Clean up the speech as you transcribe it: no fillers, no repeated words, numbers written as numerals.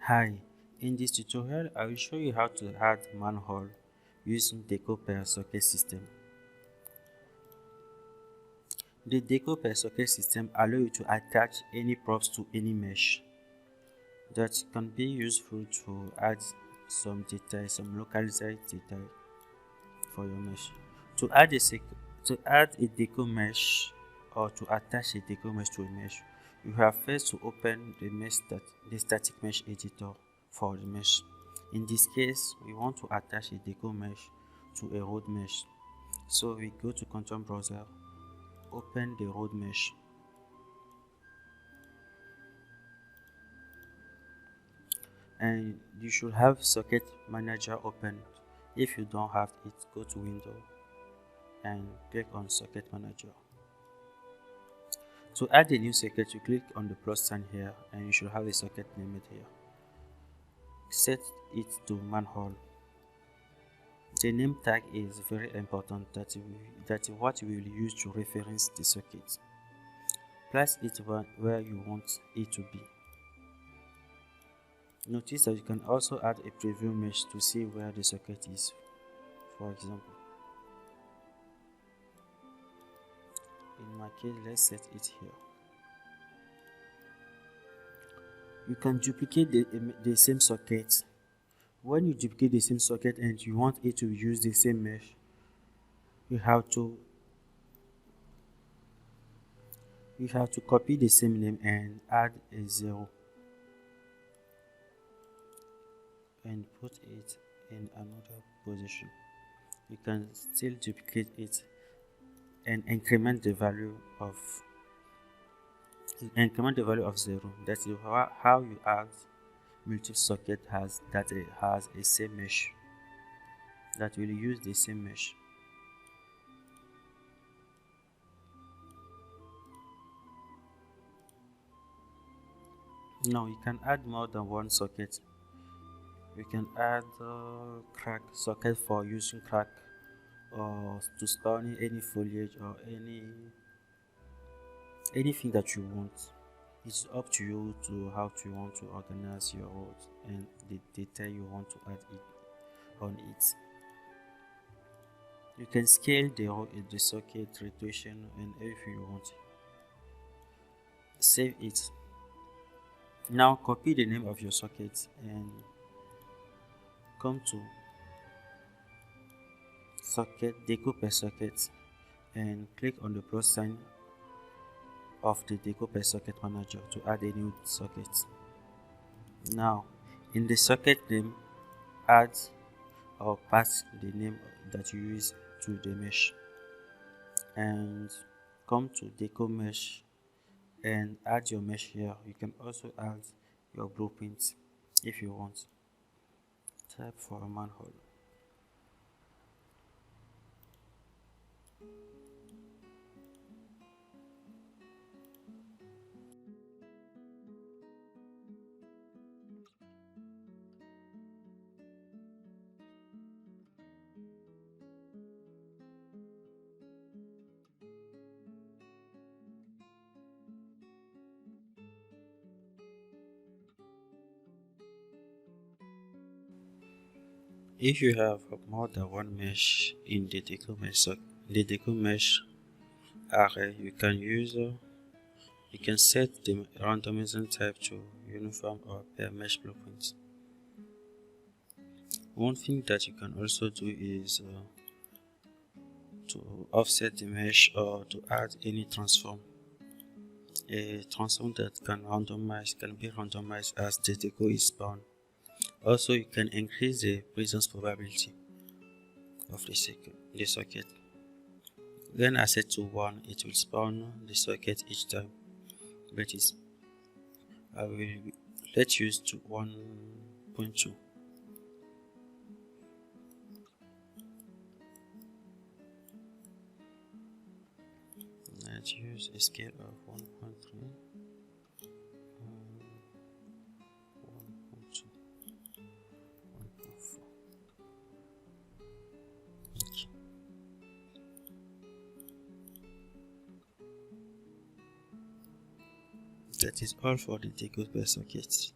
Hi, in this tutorial I will show you how to add manhole using Deco Per Socket system. The Deco Per Socket system allows you to attach any props to any mesh. That can be useful to add some detail, some localized detail for your mesh. To add a deco mesh or to attach a deco mesh to a mesh, you have first to open the static mesh editor for the mesh. In this case, we want to attach a deco mesh to a road mesh. So we go to control browser, open the road mesh. And you should have socket manager open. If you don't have it, go to window and click on socket manager. To add a new socket, you click on the plus sign here and you should have a socket named here. Set it to manhole. The name tag is very important, that is what we will use to reference the socket. Place it where you want it to be. Notice that you can also add a preview mesh to see where the socket is. For example, in my case, let's set it here. You can duplicate the same socket. When you duplicate the same socket and you want it to use the same mesh, you have to copy the same name and add a 0 and put it in another position. You can still duplicate it and increment the value of 0. That is how you add multi-socket has a same mesh, that will use the same mesh. Now you can add more than one socket. You can add crack socket for using crack or to spawn any foliage or anything that you want. It's up to you to how you want to organize your road and the data you want to add on it. You can scale the socket rotation and everything you want. Save it. Now copy the name of your socket and come to socket Deco Per Socket and click on the plus sign of the Deco Per Socket manager to add a new socket. Now in the socket name, add or pass the name that you use to the mesh and come to Deco Mesh and add your mesh here. You can also add your blueprints if you want. Type for a manhole. If you have more than one mesh in the Deco mesh array, you can set the randomization type to uniform or per mesh blueprints. One thing that you can also do is to offset the mesh or to add any transform. A transform that can be randomized as the deco is spawned. Also, you can increase the presence probability of the socket. When I set to 1, it will spawn the socket each time. But I will let's use to 1.2. Let's use a scale of 1.3. 1.2. 1.4. Okay. That is all for the Deco Per Socket.